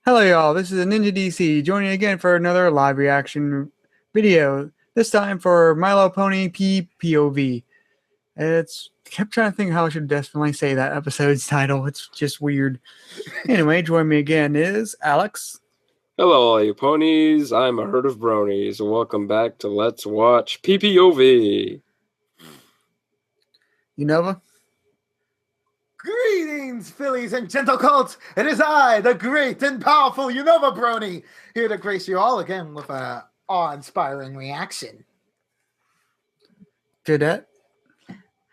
Hello y'all, this is Ninja DC joining again for another live reaction video, this time for My Little Pony POV. Kept trying to think how I should definitely say that episode's title, it's just weird. Anyway, join me again is Alex. Hello all you ponies, I'm a herd of bronies, welcome back to Let's Watch POV. Unova? Greetings, fillies and gentle colts! It is I, the great and powerful Unova Brony, here to grace you all again with a awe-inspiring reaction. Cadet?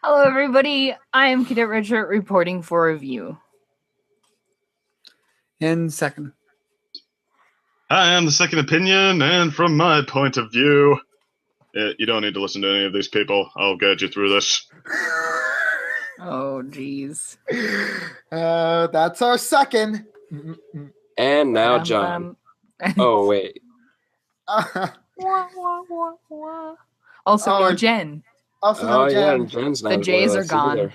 Hello everybody, I am Cadet Richard reporting for review. And second. I am the second opinion, and from my point of view, you don't need to listen to any of these people. I'll guide you through this. Oh, jeez. That's our second. And now John. Oh, wait. Also, Oh, no Jen. Also, no Jen. Yeah, and Jen's not The J's with are us gone. either.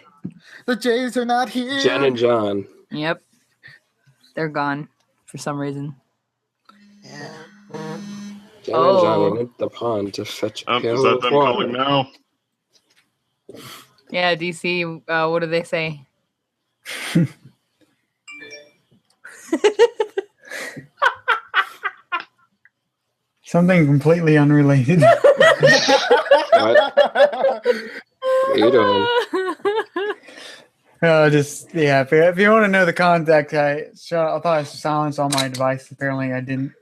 The J's are not here. Jen and John. Yep. They're gone for some reason. Yeah. Jen and John went into the pond to fetch a Is pail that of them water. calling now? Yeah, DC, what do they say? Something completely unrelated. What? What are you doing? If you want to know the context, I thought I silenced all my devices. Apparently I didn't.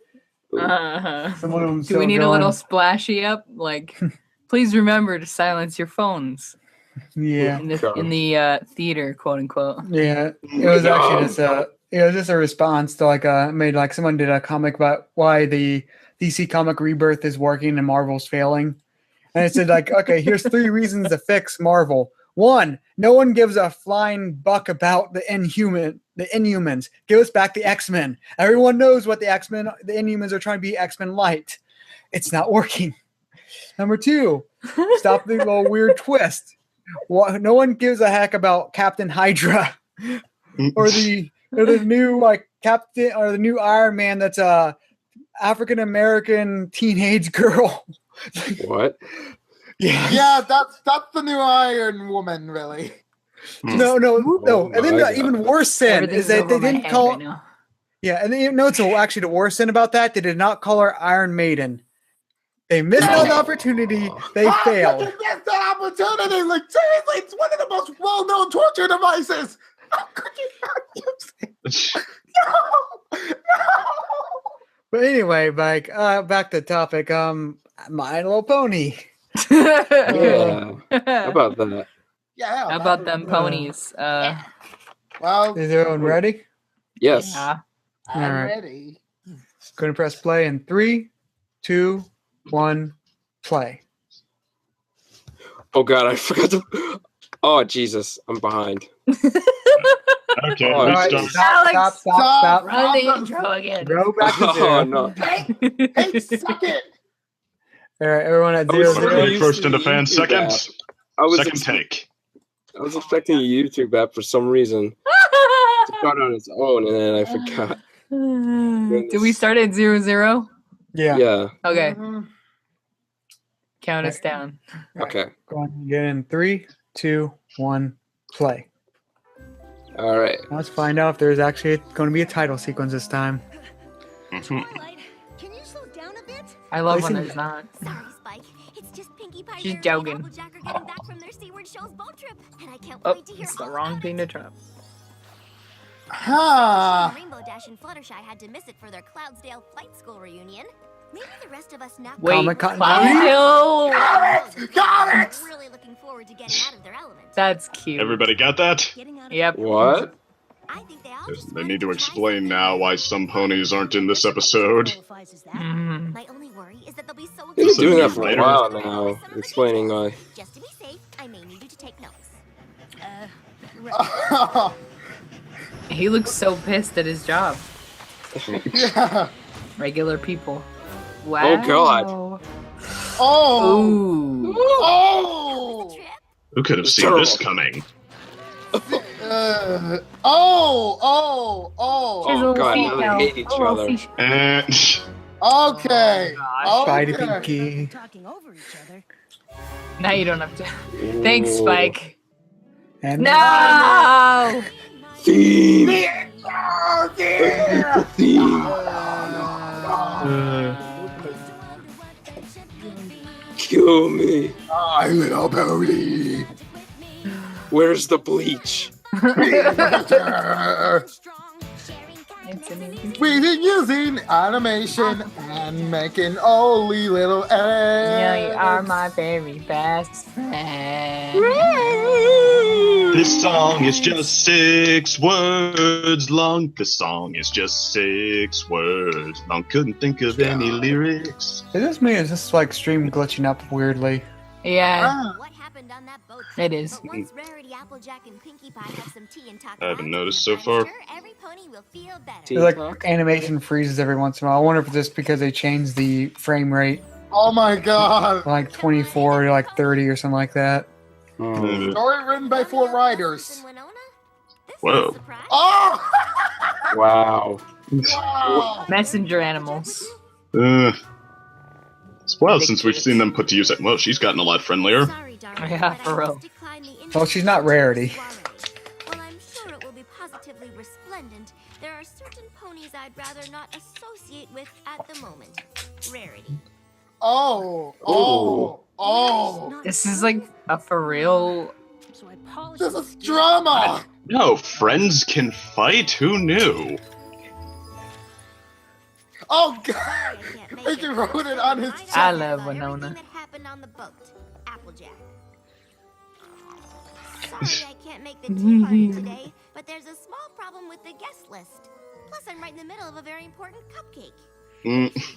Some of them Do still we need a going. little splashy up? Like, please remember to silence your phones. Yeah. In the theater, quote unquote. Yeah, it was actually just a response to made someone did a comic about why the DC comic Rebirth is working and Marvel's failing, and it said okay, here's 3 reasons to fix Marvel. 1, no one gives a flying buck about the Inhumans. Give us back the X-Men. Everyone knows what the Inhumans are trying to be X-Men light. It's not working. Number 2, stop the little weird twist. No one gives a heck about Captain Hydra or the new Captain or the new Iron Man that's a African American teenage girl. What? Yeah, that's the new Iron Woman, really. No. And then the even worse sin is that they didn't call. Right now. Yeah, and then, you know, it's actually the worst sin about that. They did not call her Iron Maiden. They missed an opportunity. They failed. They missed that opportunity. Like, seriously, it's one of the most well-known torture devices. How could you not use it? No. But anyway, back to the topic. My Little Pony. Yeah. How about that? Yeah. How about them ponies? Well, Is everyone ready? Yes. Yeah. I'm All right. ready. Going to press play in 3, 2, 1, play. Oh god, I forgot to... Oh Jesus, I'm behind. Okay, All right. Stop. Run the intro again. Go back to 0. Oh no. Hey, suck it. All right, everyone at I was 0, 0. really- Ready first into fan, YouTube second. app. I was Second take. I was expecting a YouTube app for some reason to start on its own, and then I forgot. Do we start at 0-0? Yeah. Yeah. Okay, Mhm. count us down. Okay. Go on. Get in 3, 2, 1, play. All right. Let's find out if there's actually going to be a title sequence this time. Twilight, can you slow down a bit? I love Listen- when there's not. Sorry, Spike. It's just Pinkie Pie She's and joking. Applejack are getting back from their Seaward Show's boat trip, and I can't Oh, wait to hear it's the all wrong about thing it. to drop. Huh. Rainbow Dash and Fluttershy had to miss it for their Cloudsdale Flight School reunion. Maybe the rest of us now. Wait, Comic Con- Cloudhill! Got it! Really looking forward to getting out of their element. That's cute. Everybody got that? Getting out of Yep. their What? element. I think they all just They wanted need to try explain something now new. why some ponies aren't in this episode. Mhm. My only worry is that they'll be so They've been Just a doing that minute for a later. while now, explaining why. Just to be safe, I may need you to take notes. He looks so pissed at his job. Yeah. Regular people. Wow. Oh, God. Oh. Ooh. Oh. Trip? Who could have It's seen this terrible. coming? Oh. She's a Oh little god, now seashell. they hate each A little other. seashell. Okay. Spidey Okay. Pinkie. Talking over each other. Now you don't have to. Thanks, Ooh. Spike. And No! Theme! Oh, dear. Theme! Kill me! My little pony. Where's the bleach? It's amazing. We've been using animation and making only little Yeah, you eggs. are my very best friend. This song is just 6 words long. This song is just 6 words long. Couldn't think of any lyrics. is this me? Is this like stream glitching up weirdly? Yeah, What happened on that boat it trip? is. But once Rarity, Applejack, and Pinkie Pie have some tea and talk I haven't about it, noticed so I'm far. sure every pony will feel better. Tea. Like TikTok? animation freezes every once in a while. I wonder if it's just because they changed the frame rate Oh my god. from like 24 to like 30 or something like that. Oh. Story written by 4 writers. Whoa. Oh! Wow. Wow. Messenger animals. It's a while since we've seen them put to use it. Well, she's gotten a lot friendlier. Sorry, darling, Yeah, but I for real. must decline the Well, she's not Rarity. Well, I'm sure it will be positively resplendent. There are certain ponies I'd rather not associate with at the moment. Rarity. Oh. This is like a for real. So I polish This is drama. No, friends can fight? Who knew? Oh god. I can't make Pinkie wrote it on his I chat. love about Winona. everything that happened on the boat. Applejack. Sorry I can't make the tea party today, but there's a small problem with the guest list. Plus, I'm right in the middle of a very important cupcake. Mm,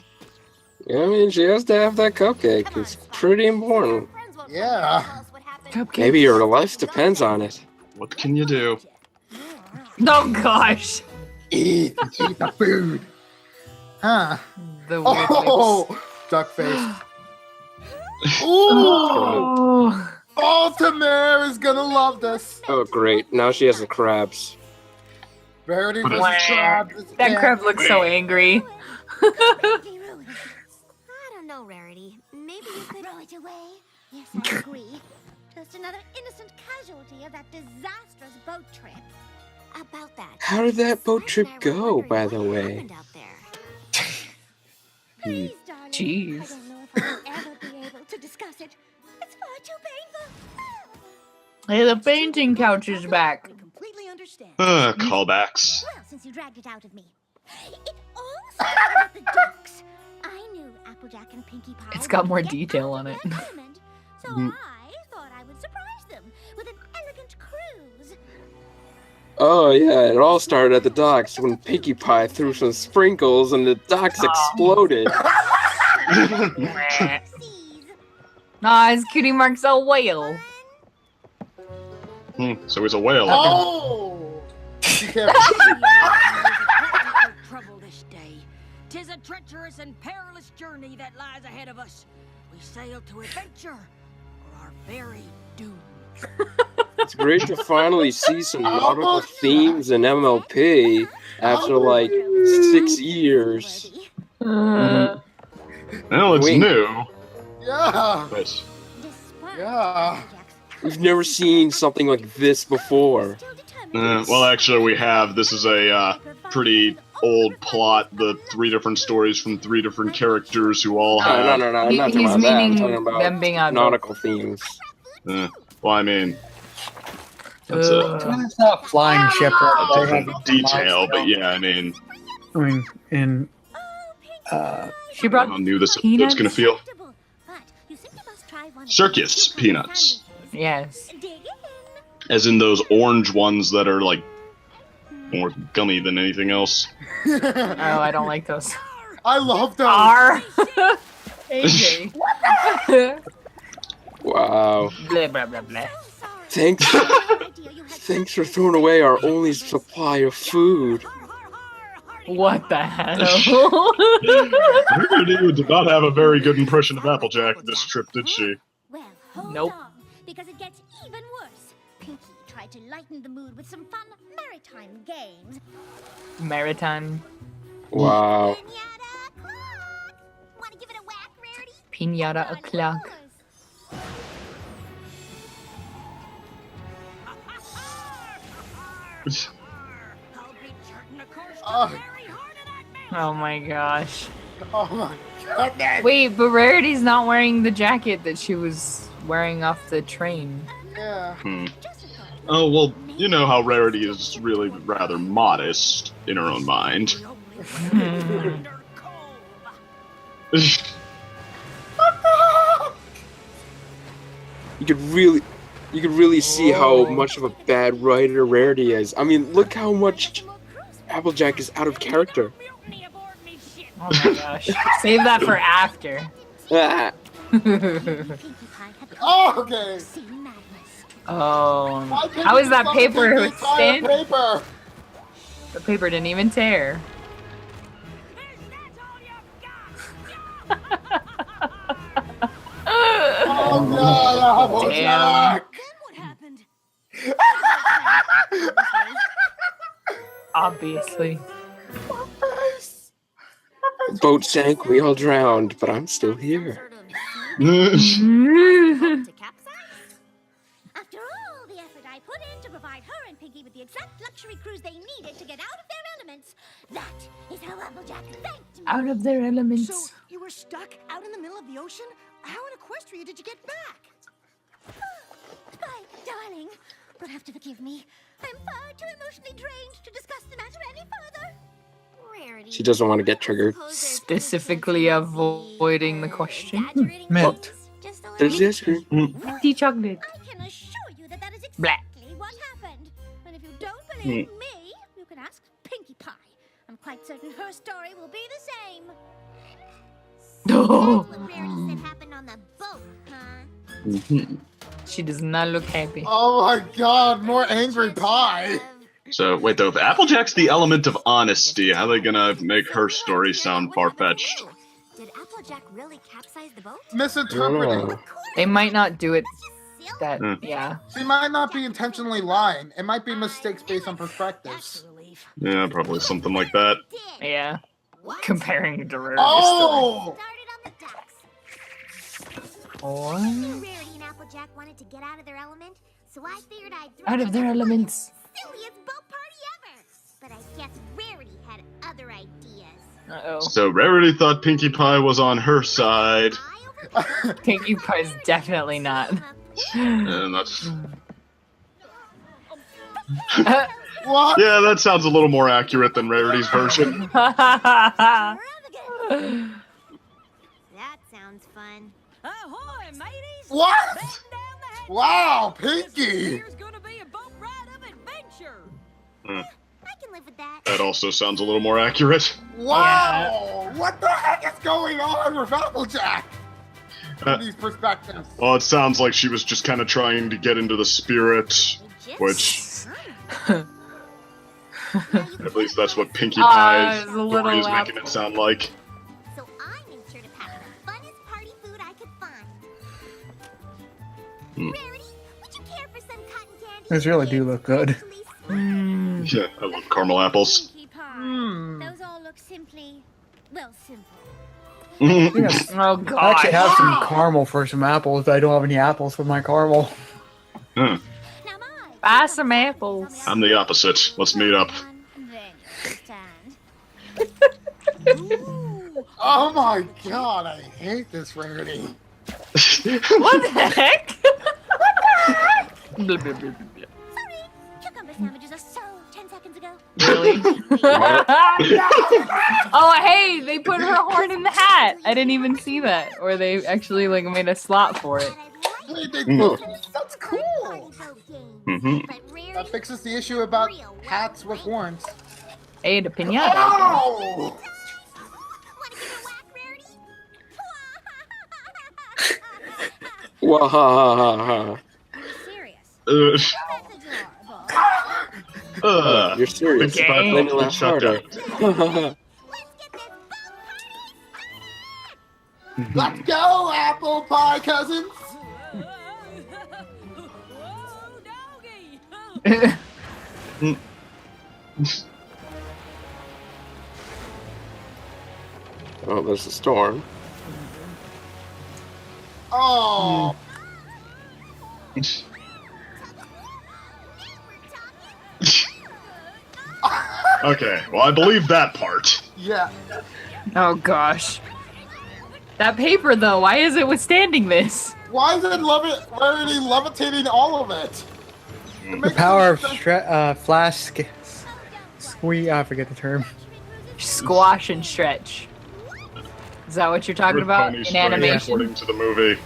Yeah, I mean, she has to have that cupcake. Come on, It's Spike. pretty important. Friends won't Yeah. come tell us what happened. Cupcake. Maybe her life depends on it. what can you do? Oh gosh. Eat the food. Huh. The weird lips. Oh, duck face. Ooh. Oh. Oh, Tamara is gonna love this. Oh, great. Now she has the crabs. Rarity What is- versus crab. That crab looks so angry. I don't know, Rarity. Maybe you could throw it away. Yes, I agree. Just another innocent casualty of that disastrous boat trip. About that. How did that boat I've trip never go, wondered by what the way? happened out there. Please, darling. Jeez. I don't know if I'll ever be able to discuss it. It's far too painful. Hey, the painting couch is back. I completely understand. Callbacks. Well, since you dragged it out of me. It all started at the docks. I knew Applejack and Pinkie Pie. It's got would more get detail out on of it. their element, so Mhm. I thought I would surprise them with an elegant cruise. Oh, yeah, it all started at the docks when Pinkie Pie threw some sprinkles and the docks exploded. Seas. Nah, his cutie mark's a whale. So he's a whale. Oh. Be careful. Trouble this day. 'Tis a treacherous and perilous journey that lies ahead of us. We sail to adventure or our very doom. It's great to finally see some nautical themes in MLP after like 6 years. Uh, Well, it's Wait. new. Yeah. But Despite Yeah. Applejack's We've never seen something like this before. still determined well, actually, we have. This is a pretty old plot. The 3 different stories from 3 different characters who all No, have. no, I'm not talking he's about that. I'm meaning talking about them being on nautical themes. Well, I mean, that's a It's not a flying ship. different detail, but yeah, I mean, I mean, in she brought how new this peanuts? episode's gonna feel. but you simply must try one of Circus the different peanuts. sandwiches. yes. Dig in. As in those orange ones that are like more gummy than anything else. Oh, I don't like those. I love them. R. AJ. Wow. Blah blah blah blah. Sorry. Thanks, Idea you had thanks for throwing away our only supply of food. What the hell? Rarity did not have a very good impression of Applejack this trip, did she? Well, hold Nope. on, because it gets even worse. Pinkie tried to lighten the mood with some fun maritime games. Maritime. Wow. Pinata clock! Want to give it a whack, Rarity? Pinata It's o'clock. yours. I'll be charting the course to Oh. very hard of that man. Oh my gosh. Oh my goodness. Wait, but Rarity's not wearing the jacket that she was wearing off the train. Yeah. Just a thought. Oh, well, you know how Rarity is really rather modest in her own mind. The only way under Cove. You could really see how much of a bad writer Rarity is. I mean, look how much Applejack is out of character. Mutiny aboard me ship. Oh my gosh. Save that for after. Ah, Pinkie Pie had the Oh, okay. sea madness. Oh. Why couldn't How is you that fucking paper take the entire stand? paper? The paper didn't even tear. Oh god, Applejack! Then what happened? Obviously. boat sank, we all drowned, but I'm still here. To capsize? After all the effort I put in to provide her and Pinkie with the exact luxury cruise they needed to get out of their elements, that is how Applejack thanked me. Out of their So elements. you were stuck out in the middle of the ocean? How in Equestria did you get back? My darling, you'll have to forgive me. I'm far too emotionally drained to discuss the matter any further. Rarity. She doesn't want to get triggered. Specifically avoiding the question. Mint. Just a There's little. the ice cream. Tea chocolate. I can assure you that that is Blah. exactly what happened. And if you don't believe me, you can ask Pinkie Pie. I'm quite certain her story will be the same. Oh. That's what Rarity said happened on the boat, huh? She does not look happy. Oh my god, more angry pie. So, wait though, if Applejack's the element of honesty, how are they gonna make her story sound far-fetched? Did Applejack really capsize the boat? Misinterpreting. Oh. They might not do it Silly. that, yeah. She might not be intentionally lying. It might be mistakes based on perspectives. That's a relief. Yeah, probably something like that. Yeah. What? Comparing to Rarity's Oh! Started on the docks. story. Rarity and Applejack wanted to get out of their element, so I figured I'd throw Out of their together elements. the silliest boat party ever. But I guess Rarity had other ideas. Uh-oh. So Rarity thought Pinkie Pie was on her side, I overthought Pinkie Pie's definitely not. and that's... What? Yeah, that sounds a little more accurate than Rarity's version. That sounds fun. Ahoy, mateys! What? Batten down the hatches. Wow, This Pinkie! here's gonna be a boat ride of adventure. I can live with that. That also sounds a little more accurate. Wow! What the heck is going on with Applejack? Uh, From these perspectives. Well, it sounds like she was just kind of trying to get into the spirit, which, at least that's what Pinkie Pie's it's a little story is loud. making it sound like. So I made sure to pack the funnest party food I could find. Rarity, would you care for some cotton candy? Those really do look good. Mm. Yeah, I love caramel apples. Pinkie Pie. Hmm. Those all look simply, well, simple. Yes. Oh I god. actually have some caramel for some apples, but I don't have any apples with my caramel. Huh. Now Buy some apples. I'm the opposite. Let's meet up. Then you understand. Ooh, Oh my god, I hate this Rarity. What the heck? Blah, blah, blah, blah, blah. sorry, cucumber sandwiches are so 10 seconds ago. Really? Oh, hey, they put her horn in the hat. I didn't even see that. Or they actually like made a slot for it. Wait, they- Mm. That's cool. Mhm. That fixes the issue about hats with horns. Hey, the pinata. Oh! Want to give a whack, Rarity? Wahahaha. Serious. Uh, That's adorable. You're serious. Okay. Let me laugh Shut harder. Let's get this boat party Let's go, apple pie cousins! Whoa, doggy! Oh, there's a storm. Oh. Okay, well, I believe that part. Yeah. Oh gosh. That paper though, why is it withstanding this? Why is it Rarity levitating all of it? The power of flash squeeze. I forget the term. Squash and stretch. Is that what you're talking With about pony in strength, animation? according to the movie.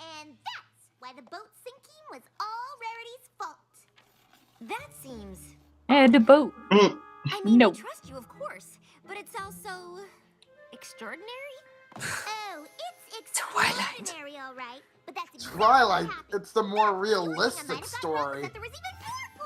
And that's why the boat sinking was all Rarity's fault. That seems... And a boat. Mm. I mean, Nope. we trust you, of course, but it's also... extraordinary? Oh, it's Twilight. extraordinary, all right. But that's exactly Twilight, what happened. it's the more I might realistic have gotten story. that there was even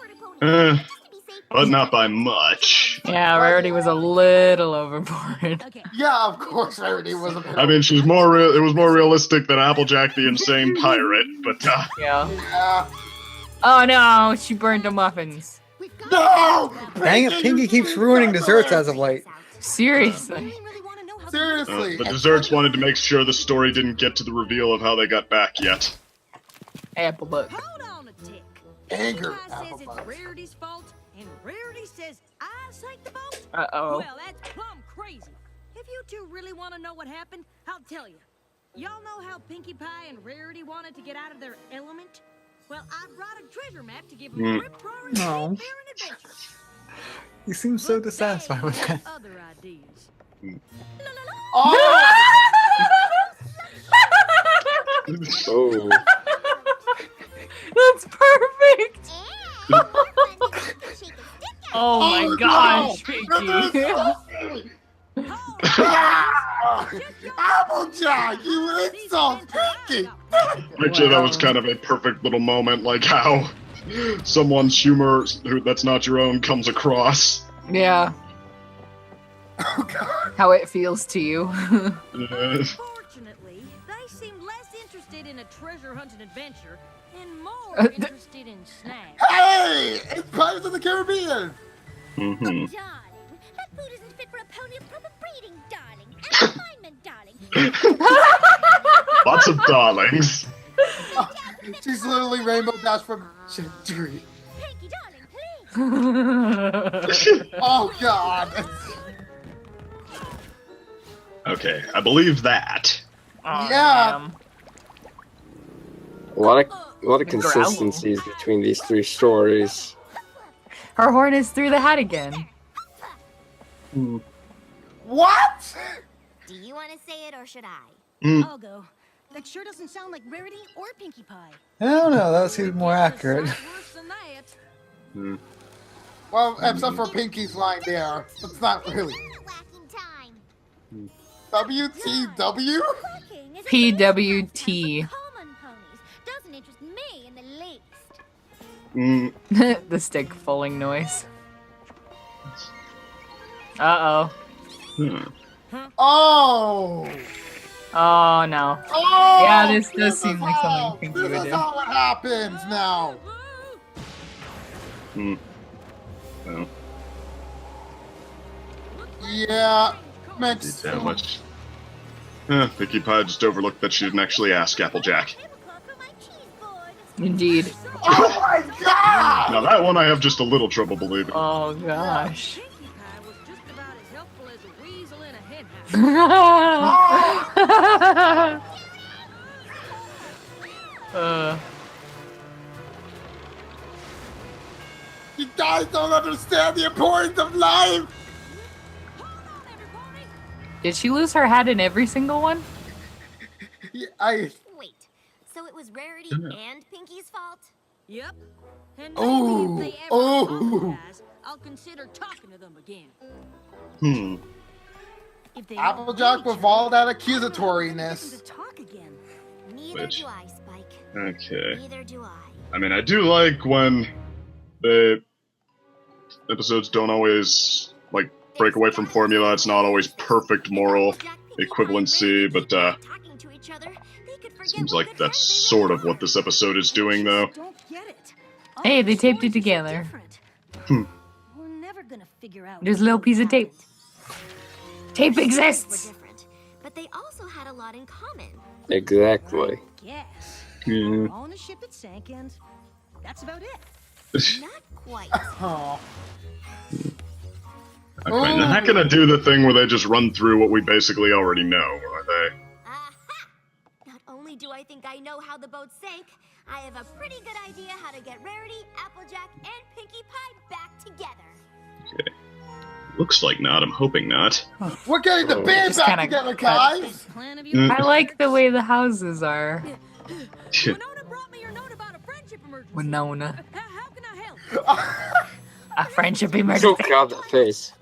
more porta-potties. Just to be safe. But not by much. Yeah, Rarity was a little overboard. Okay. Yeah, of course Rarity was a bit. I mean, she's more real. It was more realistic than Applejack, the insane pirate. But Yeah. Yeah. Oh no, she burned the muffins. We've got No! Dang it, Pinkie keeps ruining desserts as of late. Seriously. Seriously. the desserts wanted to make sure the story didn't get to the reveal of how they got back yet. Apple book. Hold on a tick. Anger, Pinkie Pie says it's Applejack. Rarity's fault, and Rarity says I sank the boat? Uh-oh. Well, that's plumb crazy. If you two really want to know what happened, I'll tell you. Y'all know how Pinkie Pie and Rarity wanted to get out of their element? Well, I brought a treasure map to give them a rip-roaring No. seafaring adventure. You seem so But they dissatisfied with had that. other ideas. Oh! Oh. That's perfect. And Oh my Oh, gosh, no. Pinkie. Ah! Applejack, you insult Pinkie! Actually, that was kind of a perfect little moment, like how someone's humor that's not your own comes across. Yeah, Oh god. how it feels to you. Unfortunately, they seemed less interested in a treasure hunting adventure and more interested in snacks. Hey! It's Pirates of the Caribbean! Mm-hmm. Darling, that food isn't fit for a pony of proper breeding, darling. And refinement, darling. Lots of darlings. She's literally Rainbow Dash from Century. Pinkie, darling, please. Oh god. Okay, I believe that. Aw, Yeah. damn. A lot of The consistencies between these three stories. Her horn is through the hat again. What? Do you want to say it or should I? I'll go. That sure doesn't sound like Rarity or Pinkie Pie. I don't know. That seems more accurate. It's worse than that. Well, except for Pinkie's line there. It's not really. Whacking time. WTW? Cooking is a PWT. common ponies. Doesn't interest me in the least. Mm, The stick falling noise. Uh-oh. hmm. Oh! Oh no. Oh! Yeah, this does is seem like how- something Pinkie This would is do. how it happens now. Hmm. Well, Yeah, makes did that much. Pinkie Pie just overlooked that she didn't actually ask Applejack. Tablecloth for my cheese board. Indeed. Oh my god! Now that one I have just a little trouble believing. Oh gosh. Pinkie Pie was just about as helpful as a weasel in a henhouse. You guys don't understand the importance of life! Did she lose her hat in every single one? I. Wait, so it was Rarity and Pinkie's fault? Yep. And maybe Oh, if they ever oh. apologize, I'll consider talking to them again. Hmm. If they Applejack don't with all that listen accusatoriness. to talk again. Neither Which- do I, Spike. Okay. Neither do I. I mean, I do like when the episodes don't always, like, break away from formula. It's not always perfect moral equivalency, but, seems like that's sort of what this episode is doing, though. Don't get it. Hey, they taped it together. We're never gonna figure out. There's a little piece of tape. Tape Were exists. different, but they also had a lot in common. Exactly. Yes. Mhm. On a ship that sank, and that's about it. Not quite. Oh. Okay, they're not gonna do the thing where they just run through what we basically already know, are they? Aha! Not only do I think I know how the boat sank, I have a pretty good idea how to get Rarity, Applejack, and Pinkie Pie back together. Okay. Looks like not. I'm hoping not. We're getting the band Just back kinda together, cut. guys. Plan of Mm. yours. I like the way the houses are. Winona brought me your note about a friendship emergency. Winona. How can I help? A friendship Oh emergency. god, that face.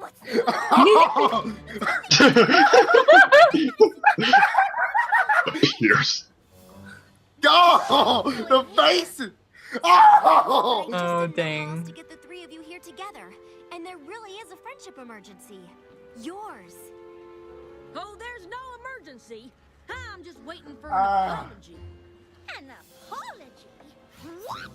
Pierce. Oh, the faces. Oh. I just Oh, didn't know how else dang. to get the three of you here together, and there really is a friendship emergency. Yours. Oh, there's no emergency. I'm just waiting for an Ah. apology. An apology? What?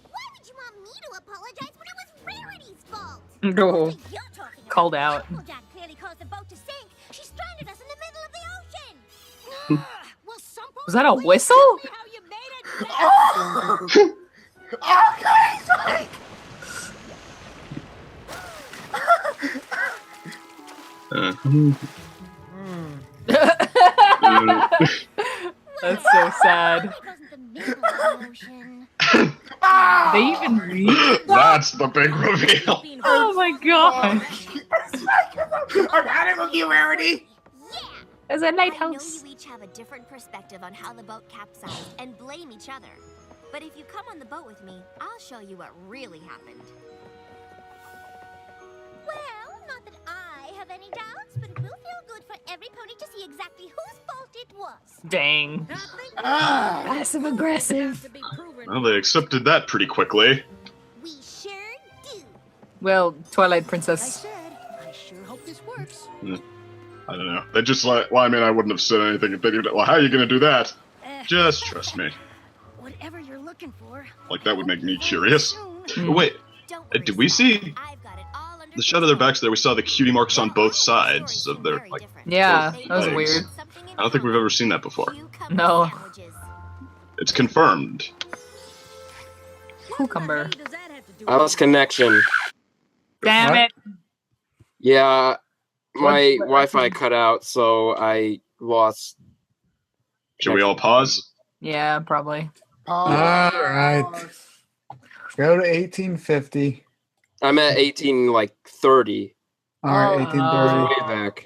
Why would you want me to apologize when it was Rarity's fault? No. What are you talking about? Called out. Applejack clearly caused the boat to sink. She stranded us in the middle of the ocean. Well, some Was that a whistle? how you made it. Oh. Okay, sorry. That's so sad. It wasn't the middle of the ocean. They even read? That's the big reveal. Oh my god. I'm out of you, Rarity. Yeah. There's a I know lighthouse. you each have a different perspective on how the boat capsized and blame each other. But if you come on the boat with me, I'll show you what really happened. Well, not that I have any doubts, but it will feel good for every pony to see exactly whose fault it was. Dang. Ah. Passive aggressive. Well, they accepted that pretty quickly. We sure do. Well, Twilight I Princess. said, I sure hope this works. I don't know. They just like, well, I mean, I wouldn't have said anything. If they did, well, how are you gonna do that? Just trust me. Whatever you're looking for. Like, that would make me curious. Mm. Oh, wait, Don't worry, did we see I've got it all under the shot of their control. backs there? We saw the cutie marks on both sides of their, like, Yeah, that was legs. weird. I don't think we've ever seen that before. No. It's confirmed. Cucumber. I lost connection. Damn What? it. Yeah, my What? Wi-Fi cut out, so I lost. Should we all pause? Yeah, probably. All right. Go to 1850. I'm at 18:30. All right, Oh. 1830. Way back.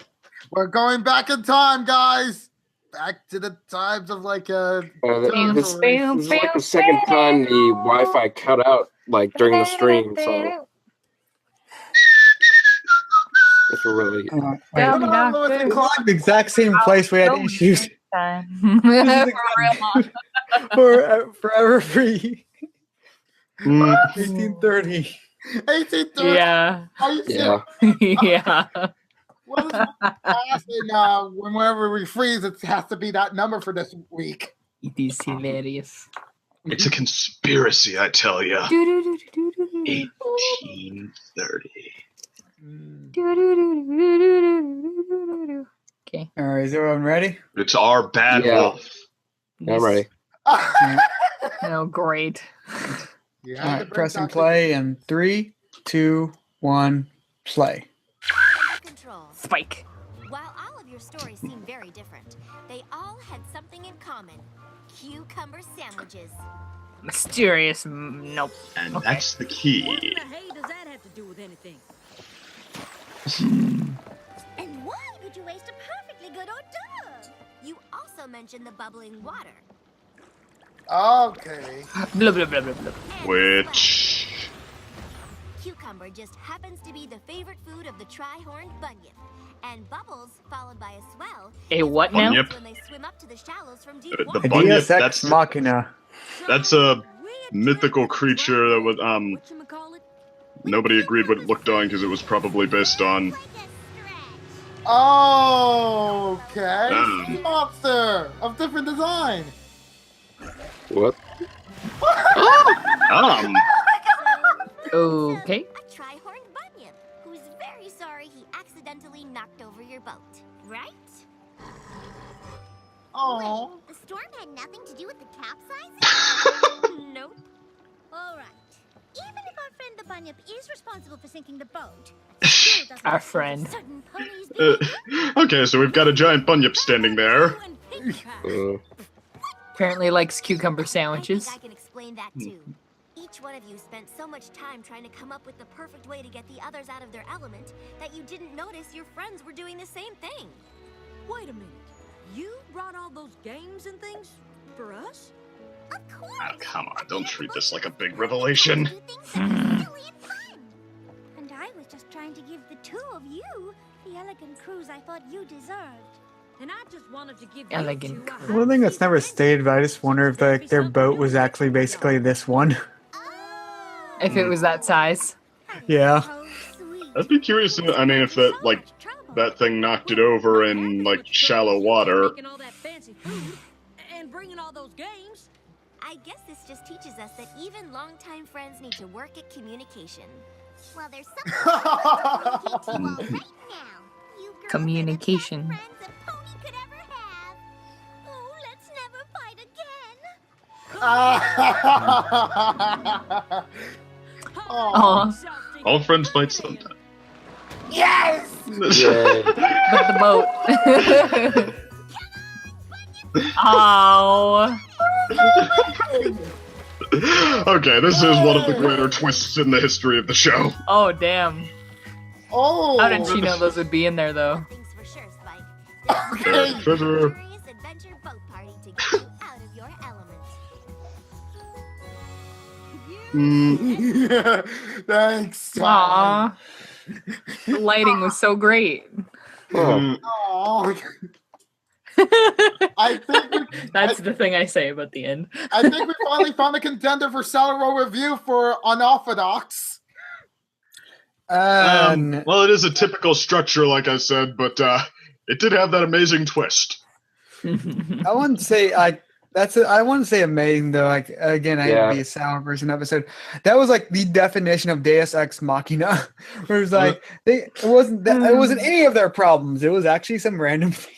We're going back in time, guys. Back to the times of like This dinosaurs. is like the second time the Wi-Fi cut out, like during the stream. So it's really. Wait, Dumb Come on, Lewis doctor. and Clark. the exact same place we had issues Time. This is For real. forever free. Mm, 1830. 1830. Yeah. Are you Yeah. serious? Yeah. What is and whenever we freeze, it has to be that number for this week. It is hilarious. it's a conspiracy, I tell ya. 1830. 1830. Okay. All right, is everyone ready? It's our bad Yeah. wolf. I'm ready. Oh, great. You All have to right, bring press and Dr. play in 3, 2, 1, play. Under control. Spike. While all of your stories seem very different, they all had something in common. Cucumber sandwiches. Mysterious. Nope. And Okay. that's the What key. in the hay does that have to do with anything? And why would you waste a perfectly good hors d'oeuvre? You also mentioned the bubbling water. Okay. Blah, blah, blah, blah, blah. And Which. cucumber just happens to be the favorite food of the tri-horned bunyip. And bubbles, followed by a swell, A what now? Bunyip? when they swim up to the shallows from deep The water. bunyip, Deus Ex that's- Machina. That's a mythical creature that was, Whatchamacallit? nobody agreed what it looked on because it was probably based on. Like a stretch. Okay. Mm. Sea monster of different design. What? Um, So Okay. a tri-horned bunyip who's very sorry he accidentally knocked over your boat, right? Oh. Wait, the storm had nothing to do with the capsizing? Nope. All right. Even if our friend the bunyip is responsible for sinking the boat, it still doesn't Our excuse a friend. certain pony's behavior. Okay, so we've got a giant bunyip standing there. You and Pinkie Pie. Apparently likes cucumber sandwiches. I think I can explain that too. Each one of you spent so much time trying to come up with the perfect way to get the others out of their element that you didn't notice your friends were doing the same thing. Wait a minute. You brought all those games and things for us? Of course. Oh, come on, don't treat this like a big revelation. Do things that are silly and fun. And I was just trying to give the two of you the elegant cruise I thought you deserved. And I just wanted to give Elegant you two a One thing that's never stated, but I just wonder if Must be their something boat was good actually for y'all. basically this one. Oh. If it was that size. Yeah. So sweet. I'd be curious, I mean, if that, like, that thing knocked it over in, like, shallow water. Making all that fancy food and bringing all those games. I guess this just teaches us that even longtime friends need to work at communication. Well, there's something to communicate to you all right now. You girls Communication. are the best friends a pony could ever have. Oh, let's never fight again. Aw. All friends fight sometimes. Yes! Yay. But the boat. Oh. Okay, this is one of the greater twists in the history of the show. Oh, damn. Oh! How did she know those would be in there, though? Things for sure, Spike. Okay. Treasure. Curious adventure boat party to get you out of your element. Thanks. Aww. The lighting was so great. Oh. Oh. I think That's the thing I say about the end. I think we finally found a contender for Salaro review for Unorthodox. Well, it is a typical structure, like I said, but it did have that amazing twist. I wouldn't say I wouldn't say amazing though. Like again, I hate Yeah. to be a sour person episode. That was like the definition of Deus Ex Machina, where it's like it wasn't any of their problems. It was actually some random thing.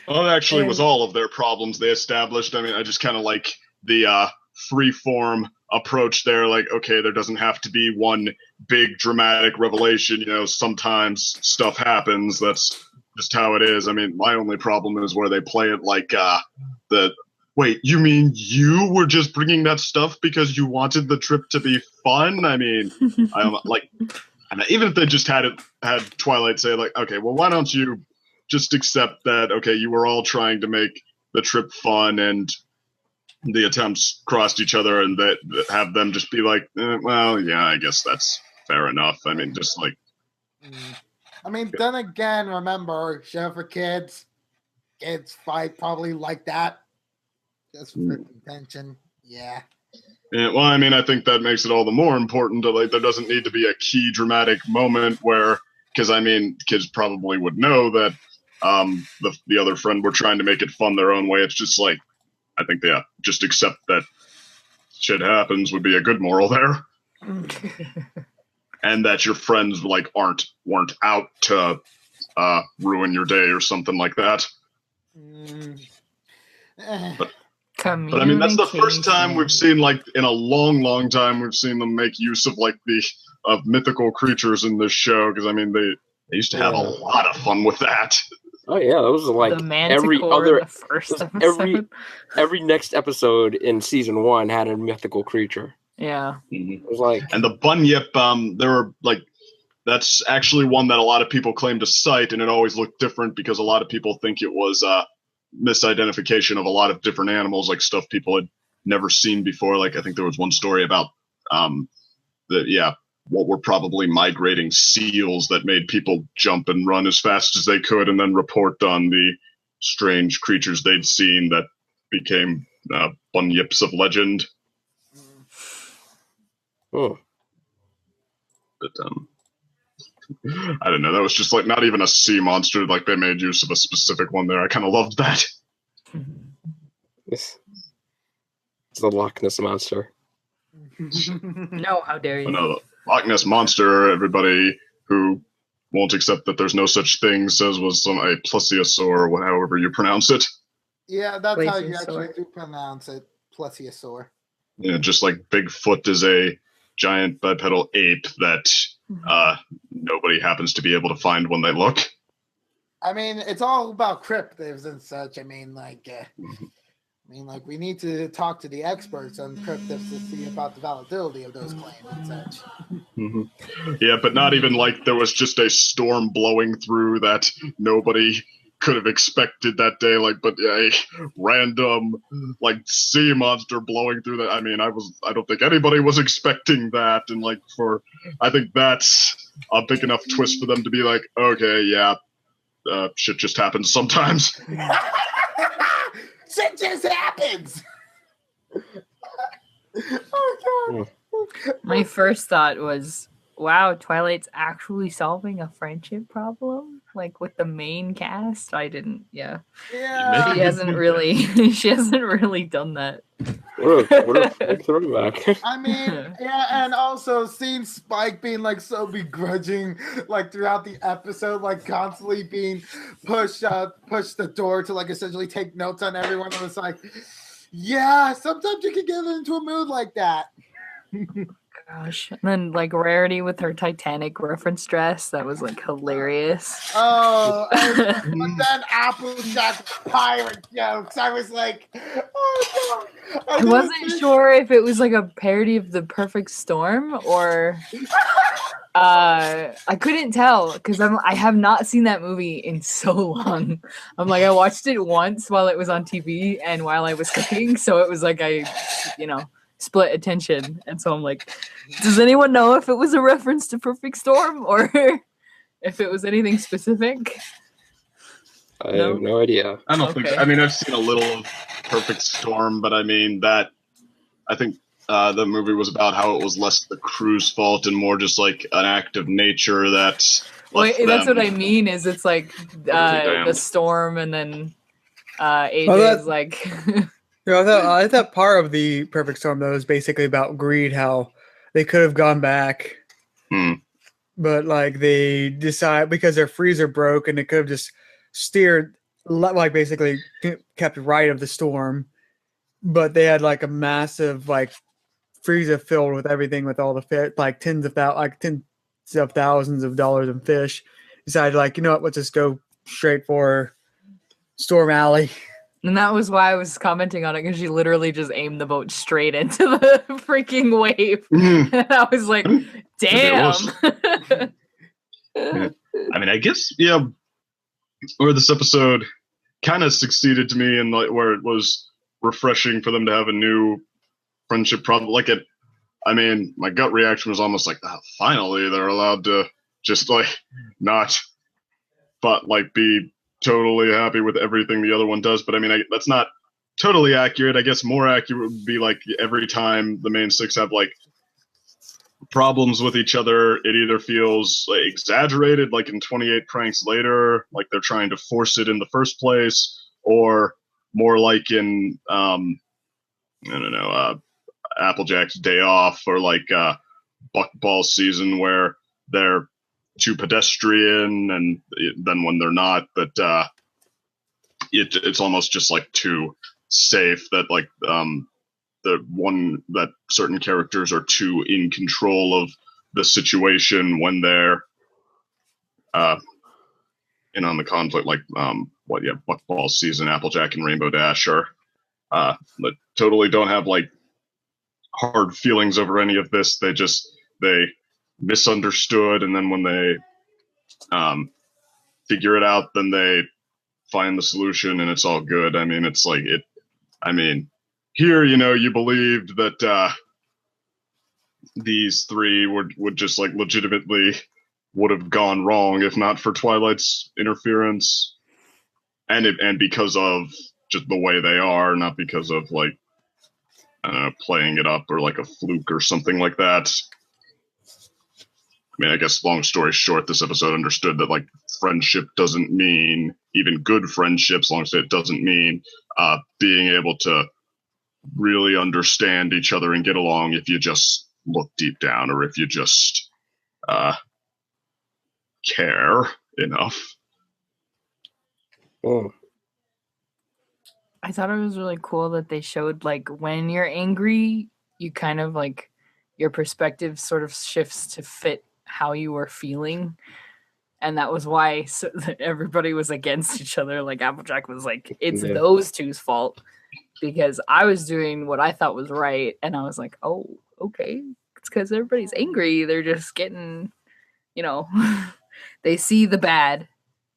Well, it actually was all of their problems they established. I mean, I just kind of like the free-form approach there. Like, okay, there doesn't have to be one big dramatic revelation. You know, sometimes stuff happens. That's just how it is. I mean, my only problem is where they play it like wait, you mean you were just bringing that stuff because you wanted the trip to be fun? I mean, I'm like, even if they just had Twilight say like, okay, well, why don't you just accept that, okay, you were all trying to make the trip fun and the attempts crossed each other, and that have them just be like, well, yeah, I guess that's fair enough. I mean, just like, I mean, then again, remember, show for kids fight probably like that. Just for contention. Yeah. well, I mean, I think that makes it all the more important to like, there doesn't need to be a key dramatic moment where, because I mean, kids probably would know that the other friend were trying to make it fun their own way. It's just like, I think just accept that shit happens would be a good moral there. And that your friends like weren't out to ruin your day or something like that. But I mean, that's the first time we've seen, like, in a long, long time, we've seen them make use of like of mythical creatures in this show. Because I mean, they used to have a lot of fun with that. Oh yeah, that was like The every Manticore other in the first episode. every next episode in season 1 had a mythical creature. Yeah. It was like, And the bunyip, there were like, that's actually one that a lot of people claim to cite, and it always looked different because a lot of people think it was misidentification of a lot of different animals, like stuff people had never seen before. Like I think there was one story about what were probably migrating seals that made people jump and run as fast as they could, and then report on the strange creatures they'd seen that became bunyips of legend. oh, But I don't know. That was just like not even a sea monster. Like they made use of a specific one there. I kind of loved that. it's the Loch Ness monster. No, how dare you? But no, Loch Ness Monster, everybody who won't accept that there's no such thing says was a plesiosaur, however you pronounce it. Yeah, that's how you actually Plesiosaur. do pronounce it. Plesiosaur. Yeah, just like Bigfoot is a giant bipedal ape that nobody happens to be able to find when they look. I mean, it's all about cryptids and such. I mean, we need to talk to the experts on cryptids to see about the validity of those claims and such. Yeah, but not even like there was just a storm blowing through that nobody could have expected that day, but a random sea monster blowing through that. I mean, I don't think anybody was expecting that, and I think that's a big enough twist for them to be like, okay, yeah, shit just happens sometimes. Shit just happens. Oh god. My first thought was, wow, Twilight's actually solving a friendship problem, with the main cast. I didn't, yeah. Yeah. She hasn't really done that. What a throwback. I mean, yeah, and also seeing Spike being so begrudging, throughout the episode, constantly being pushed the door to essentially take notes on everyone. I was like, yeah, sometimes you can get into a mood like that. Gosh. And then Rarity with her Titanic reference dress, that was hilarious. Oh, but then Applejack pirate jokes. I was like, oh god. I wasn't sure if it was a parody of The Perfect Storm or I couldn't tell because I have not seen that movie in so long. I watched it once while it was on TV and while I was cooking, so it was I split attention, and so I'm like, does anyone know if it was a reference to Perfect Storm or if it was anything specific? I have no idea. I don't think so. I mean, I've seen a little of Perfect Storm, but I mean I think the movie was about how it was less the crew's fault and more just an act of nature that's that's what I mean, is it's the storm and then AJ's I thought part of the Perfect Storm, though, is basically about greed, how they could have gone back, but they decide because their freezer broke and they could have just steered, basically kept right of the storm, but they had a massive freezer filled with everything with all the fish, tens of thousands of dollars in fish. Decided you know what, let's just go straight for Storm Alley. And that was why I was commenting on it, because she literally just aimed the boat straight into the freaking wave. And I was like, damn. Yeah. I mean, I guess, yeah, where this episode kind of succeeded to me and where it was refreshing for them to have a new friendship problem. I mean, my gut reaction was almost finally they're allowed to just not, but be totally happy with everything the other one does. But I mean, that's not totally accurate. I guess more accurate would be every time the main six have problems with each other, it either feels exaggerated, in 28 Pranks Later, they're trying to force it in the first place, or more in I don't know, Applejack's Day Off, or Buckball Season, where they're too pedestrian, and then when they're not, but it's almost just too safe, that the one that certain characters are too in control of the situation when they're in on the conflict, Buckball Season, Applejack and Rainbow Dash are that totally don't have hard feelings over any of this. They misunderstood, and then when they figure it out, then they find the solution and it's all good. I mean, it's I mean, here, you believed that these three would just legitimately would have gone wrong if not for Twilight's interference, and because of just the way they are, not because of I don't know, playing it up or a fluke or something like that. I mean, I guess long story short, this episode understood that friendship doesn't mean, even good friendships, long as it doesn't mean being able to really understand each other and get along if you just look deep down, or if you just care enough. Oh. I thought it was really cool that they showed like when you're angry, you kind of like your perspective sort of shifts to fit how you were feeling. And that was why everybody was against each other. Like Applejack was like, it's those two's fault because I was doing what I thought was right. And I was like, oh, okay. It's because everybody's angry. They're just getting, they see the bad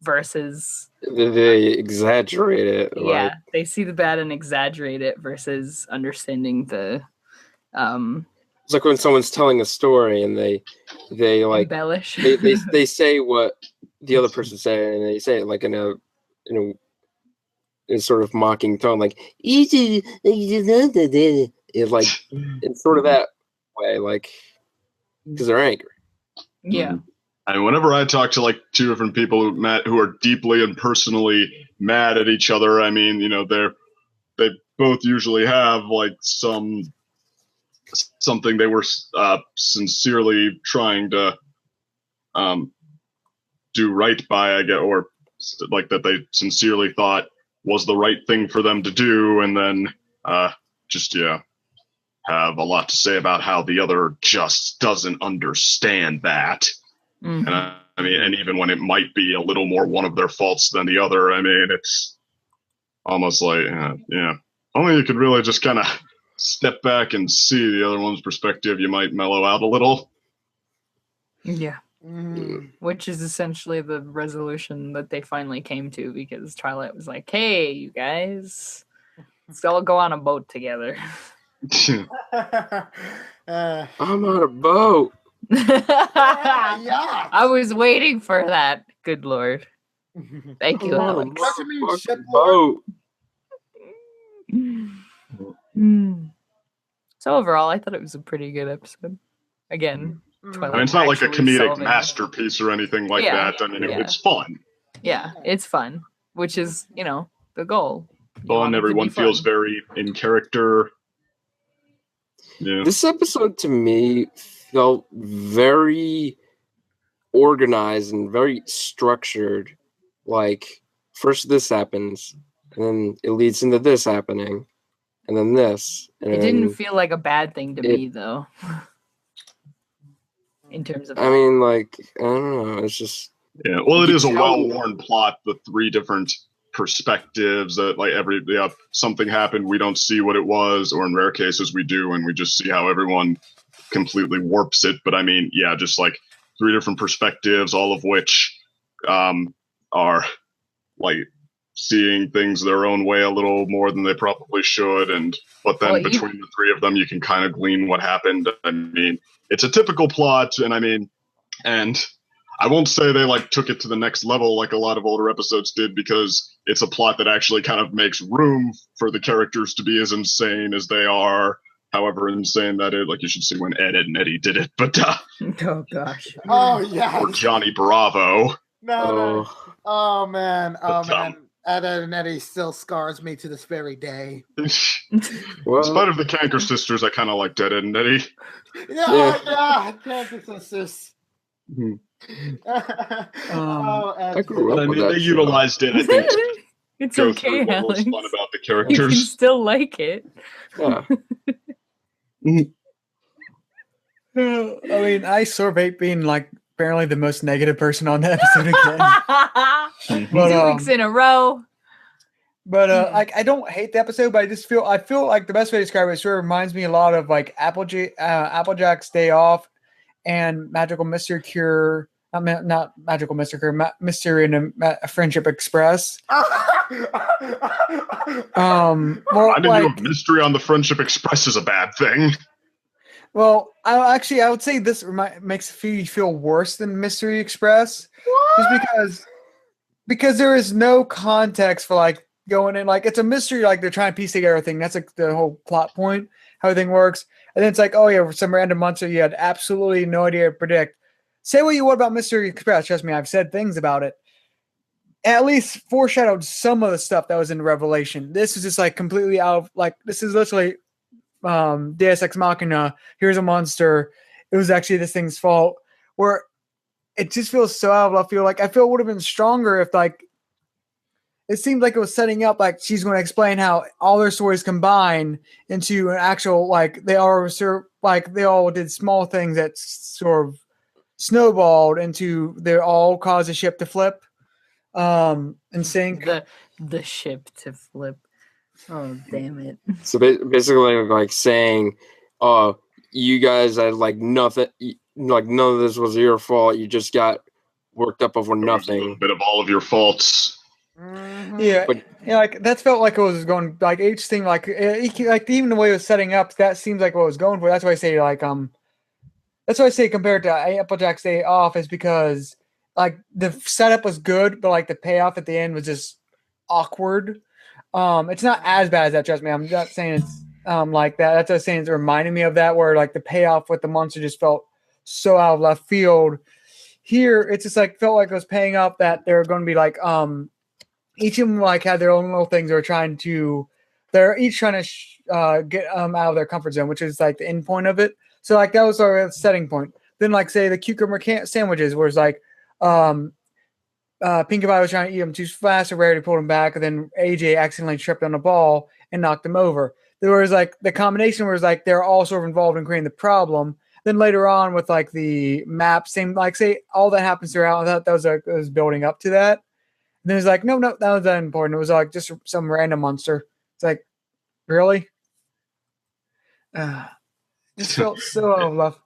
versus they exaggerate it. Yeah, they see the bad and exaggerate it versus understanding the it's like when someone's telling a story and they like embellish. they say what the other person said, and they say it like in a sort of mocking tone, like it's like it's sort of that way, like because they're angry. Yeah. And whenever I talk to like two different people who are deeply and personally mad at each other, I mean, they both usually have like something they were sincerely trying to do right by, I guess, or like that they sincerely thought was the right thing for them to do, and then have a lot to say about how the other just doesn't understand that. Mm-hmm. And I mean, and even when it might be a little more one of their faults than the other, I mean, it's almost like, only you could really just kind of step back and see the other one's perspective, you might mellow out a little. Yeah. Which is essentially the resolution that they finally came to, because Twilight was like, hey, you guys, let's all go on a boat together. I'm on a boat. Yeah. I was waiting for that. Good Lord. Thank you, Alex. Boat. So overall, I thought it was a pretty good episode. Again, Twilight, I mean, it's not like a comedic solving masterpiece or anything like that. I mean, it's fun. Yeah, it's fun, which is, the goal. Fun, everyone feels very in character. Yeah. This episode to me felt very organized and very structured. Like, first this happens, and then it leads into this happening, and then this. And it didn't feel like a bad thing to me, though. In terms of, I mean, like, I don't know. It's just well, it is a well-worn plot. The three different perspectives that, like, something happened, we don't see what it was, or in rare cases we do, and we just see how everyone completely warps it. But I mean, just like three different perspectives, all of which are like seeing things their own way a little more than they probably should, but then between the three of them you can kind of glean what happened. I mean, it's a typical plot, and I mean, and I won't say they like took it to the next level like a lot of older episodes did, because it's a plot that actually kind of makes room for the characters to be as insane as they are, however insane that is. Like, you should see when Ed and Eddie did it, but oh gosh, oh yeah, or Johnny Bravo. No. Oh man, Ed and Eddie still scars me to this very day. In spite of the Canker sisters, I kind of liked Ed and Eddie. Yeah, Canker sisters. I grew up with that they utilized it, I think. It's okay, Alex. Fun about the You characters. can still like it. Yeah. I mean, I sort of hate being like apparently the most negative person on the episode again. But, 2 weeks in a row. But like, I don't hate the episode, but I feel like the best way to describe it sort of reminds me a lot of like Applejack's Day Off and Magical Mystery Cure. Not Magical Mystery Cure, Mystery and a Friendship Express. I didn't know Mystery on the Friendship Express is a bad thing. Well, I would say this makes me feel worse than Mystery Express. What? Just because there is no context for like going in, like it's a mystery, like they're trying to piece together everything. That's like the whole plot point, how everything works. And then it's like, oh yeah, for some random monster you had absolutely no idea to predict. Say what you want about Mystery Express. Trust me, I've said things about it. At least foreshadowed some of the stuff that was in Revelation. This is just like completely out of, like, this is literally Deus Ex Machina, here's a monster. It was actually this thing's fault. Where it just feels so out of left field. Like I feel it would have been stronger if like it seemed like it was setting up like she's going to explain how all their stories combine into an actual like they all did small things that sort of snowballed into they all cause a ship to flip and sink. The ship to flip. Oh damn it! So basically, like saying, "Oh, you guys had like nothing. Like none of this was your fault. You just got worked up over There was a nothing." little bit of all of your faults. Yeah, But- yeah, like that felt like it was going like each thing like even the way it was setting up that seems like what it was going for. That's why I say like that's why I say compared to Applejack's Day Off is because like the setup was good, but like the payoff at the end was just awkward. It's not as bad as that. Trust me, I'm not saying it's like that. That's what I'm saying. It's reminding me of that where like the payoff with the monster just felt so out of left field. Here, it's just like felt like it was paying up that they're going to be like each of them like had their own little things they're each trying to get out of their comfort zone, which is like the end point of it. So like that was our setting point. Then like say the cucumber sandwiches where it's like Pinkie Pie was trying to eat them too fast, so Rarity pulled him back, and then AJ accidentally tripped on the ball and knocked him over. There was like the combination was like they're all sort of involved in creating the problem. Then later on with like the map, same like say all that happens throughout. I thought that was it was building up to that. And then it's like no, that was that important. It was like just some random monster. It's like really, just felt so out of left.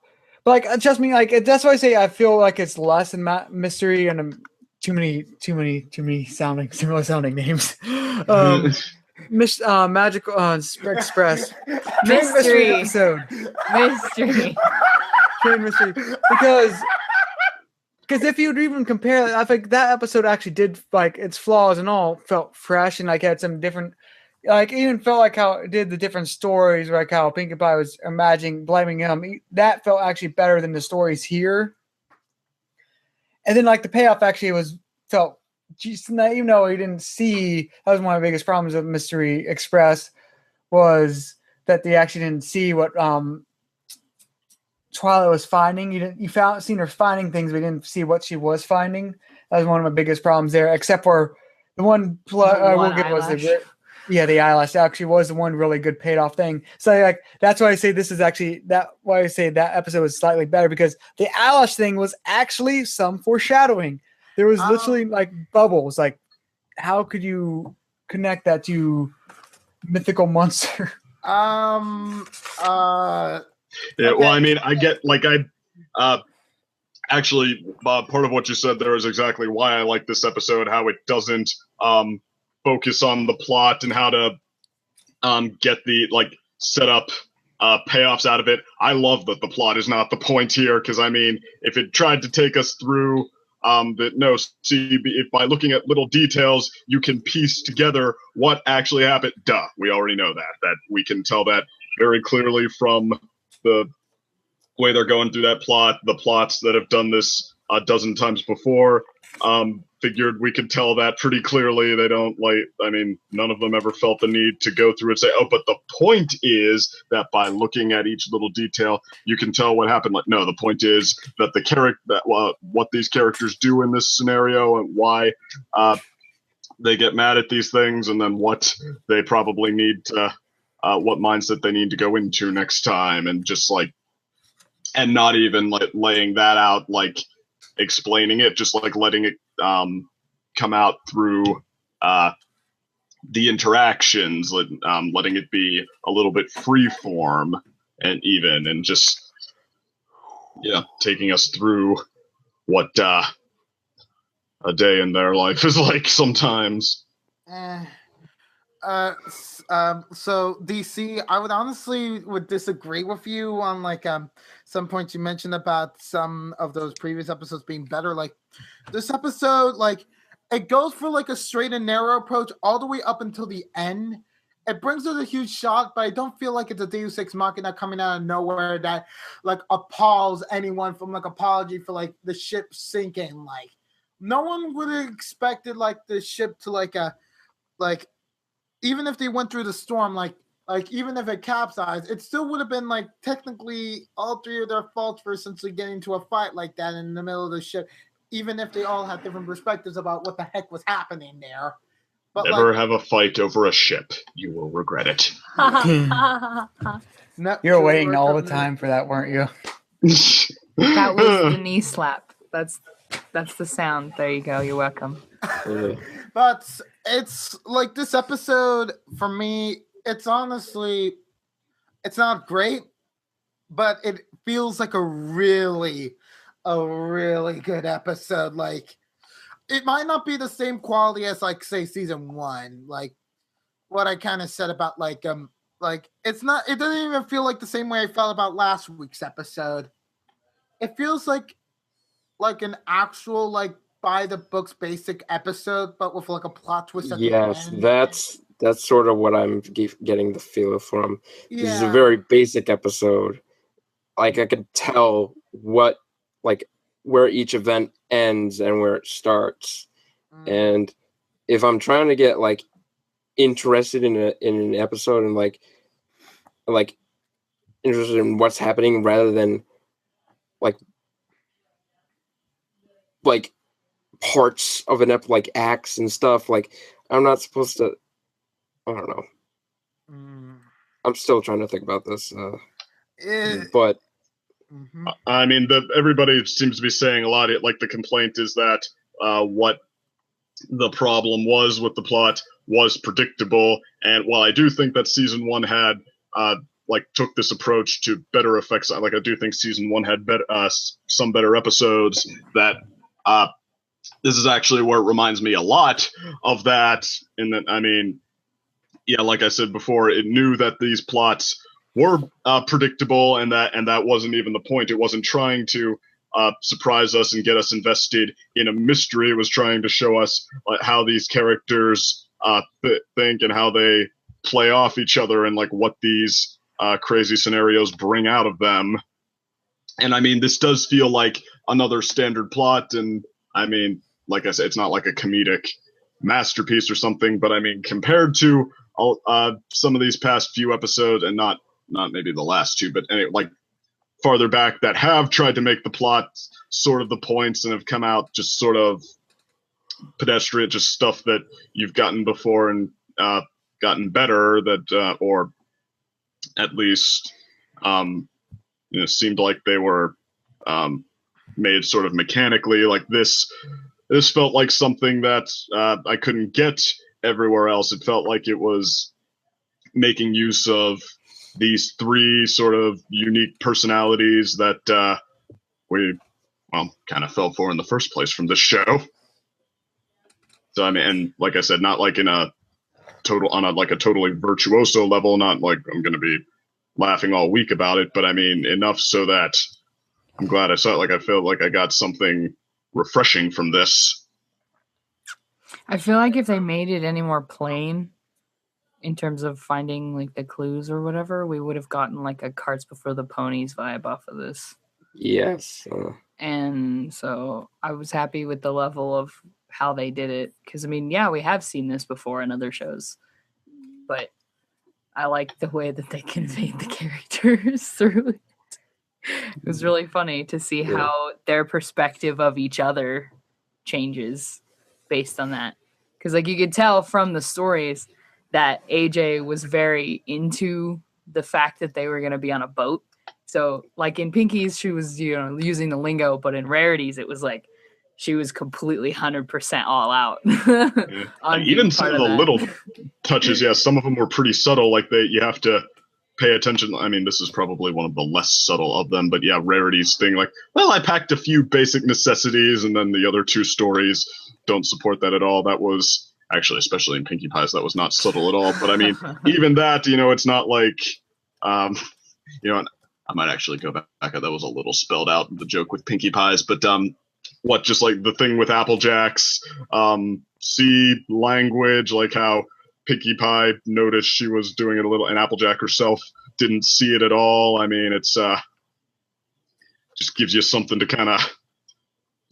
But like trust me, like that's why I say I feel like it's less in mystery and too many similar sounding names. Magical Express Mystery episode. Mystery. Train mystery because if you'd even compare, I think that episode actually did like its flaws and all felt fresh and like had some different, like even felt like how it did the different stories, like how Pinkie Pie was imagining blaming him. That felt actually better than the stories here. And then like the payoff actually felt just even though he didn't see, that was one of the biggest problems of Mystery Express was that they actually didn't see what Twilight was finding. You seen her finding things, but you didn't see what she was finding. That was one of my biggest problems there. Except for the one I will give was the eyelash actually was the one really good paid off thing. So like that's why I say this is actually why I say that episode was slightly better because the eyelash thing was actually some foreshadowing. There was literally like bubbles. Like how could you connect that to mythical monster? Yeah, well, I mean, I get like actually part of what you said there is exactly why I like this episode. How it doesn't focus on the plot and how to get the like set up payoffs out of it. I love that the plot is not the point here because I mean, if it tried to take us through if by looking at little details you can piece together what actually happened. Duh, we already know that we can tell that very clearly from the way they're going through that plot. The plots that have done this a dozen times before figured we could tell that pretty clearly. They don't none of them ever felt the need to go through and say, oh, but the point is that by looking at each little detail you can tell what happened. Like, no, the point is that what these characters do in this scenario and why they get mad at these things, and then what they probably need to what mindset they need to go into next time, and just like, and not even like laying that out, like explaining it, just like letting it come out through the interactions, letting it be a little bit free form and just taking us through what a day in their life is like sometimes. So DC, I would honestly disagree with you on like some points you mentioned about some of those previous episodes being better. Like this episode, like it goes for like a straight and narrow approach all the way up until the end. It brings us a huge shock, but I don't feel like it's a Deus Ex Machina coming out of nowhere that like appalls anyone from like apology for like the ship sinking. Like no one would have expected like the ship to like even if they went through the storm, like like even if it capsized, it still would have been like technically all three of their faults for essentially getting into a fight like that in the middle of the ship, even if they all had different perspectives about what the heck was happening there. But Never have a fight over a ship. You will regret it. You were waiting all the time for that, weren't you? That was the knee slap. That's the sound. There you go. You're welcome. But it's like this episode for me, it's honestly, it's not great, but it feels like a really good episode. Like, it might not be the same quality as like say season 1, like what I kind of said about like it's not, it doesn't even feel like the same way I felt about last week's episode. It feels like an actual like by the books basic episode, but with like a plot twist at the end. That's sort of what I'm getting the feel from. Yeah. This is a very basic episode. Like, I could tell what, like, where each event ends and where it starts. And if I'm trying to get like interested in an episode and like interested in what's happening rather than like parts of an like acts and stuff, like I'm not supposed to. I don't know. I'm still trying to think about this, but I mean, everybody seems to be saying a lot. Like, the complaint is that what the problem was with the plot was predictable, and while I do think that season 1 had like took this approach to better effects, like I do think season 1 had some better episodes. That this is actually where it reminds me a lot of that. In that, I mean, yeah, like I said before, it knew that these plots were predictable, and that wasn't even the point. It wasn't trying to surprise us and get us invested in a mystery. It was trying to show us how these characters think and how they play off each other, and like what these crazy scenarios bring out of them. And I mean, this does feel like another standard plot, and I mean, like I said, it's not like a comedic masterpiece or something, but I mean, compared to some of these past few episodes, and not maybe the last two, but anyway, like farther back, that have tried to make the plot sort of the points and have come out just sort of pedestrian, just stuff that you've gotten before and gotten better, that or at least seemed like they were made sort of mechanically. Like this felt like something that I couldn't get everywhere else. It felt like it was making use of these 3 sort of unique personalities that we kind of fell for in the first place from this show. So I mean, and like I said, not like in a totally virtuoso level, not like I'm going to be laughing all week about it, but I mean, enough so that I'm glad I saw it. Like, I felt like I got something refreshing from this. I feel like if they made it any more plain in terms of finding like the clues or whatever, we would have gotten like a carts before the ponies vibe off of this. Yes. And so I was happy with the level of how they did it. Because, I mean, yeah, we have seen this before in other shows. But I like the way that they conveyed the characters through it. It was really funny to see how their perspective of each other changes based on that. Because, like, you could tell from the stories that AJ was very into the fact that they were going to be on a boat. So, like, in Pinkie's, she was, using the lingo, but in Rarity's, it was like she was completely 100% all out. Even some of the little touches, some of them were pretty subtle. Like, you have to pay attention. I mean, this is probably one of the less subtle of them, but yeah, Rarity's thing, like, well, I packed a few basic necessities, and then the other 2 stories don't support that at all. That was actually, especially in Pinkie Pie's, that was not subtle at all. But I mean, even that, it's not like, I might actually go back. That was a little spelled out, the joke with Pinkie Pie's, but just like the thing with Applejack's C language, like how Pinkie Pie noticed she was doing it a little, and Applejack herself didn't see it at all. I mean, it's just gives you something to kind of,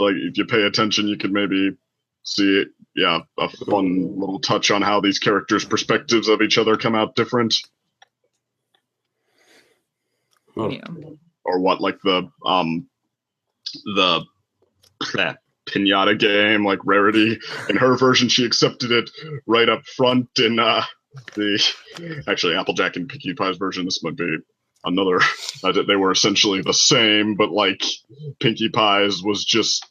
like, if you pay attention, you could maybe see it. Yeah, a fun little touch on how these characters' perspectives of each other come out different. Yeah. or what, like the pinata game, like Rarity. In her version, she accepted it right up front. In actually Applejack and Pinkie Pie's version, this might be another. They were essentially the same, but like Pinkie Pie's was just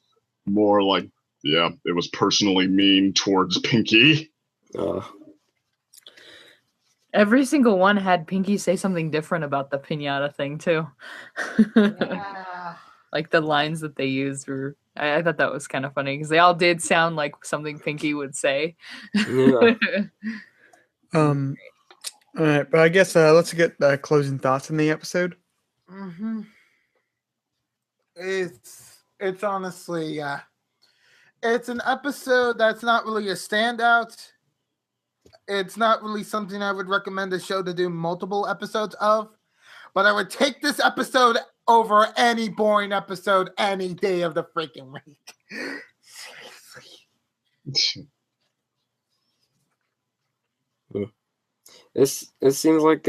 more like, yeah, it was personally mean towards Pinkie. Every single one had Pinkie say something different about the pinata thing too. Yeah. Like the lines that they used were, I thought that was kind of funny because they all did sound like something Pinkie would say. Yeah. All right, but I guess let's get the closing thoughts on the episode. Mm-hmm. It's honestly, it's an episode that's not really a standout. It's not really something I would recommend the show to do multiple episodes of, but I would take this episode over any boring episode any day of the freaking week. Seriously. It seems like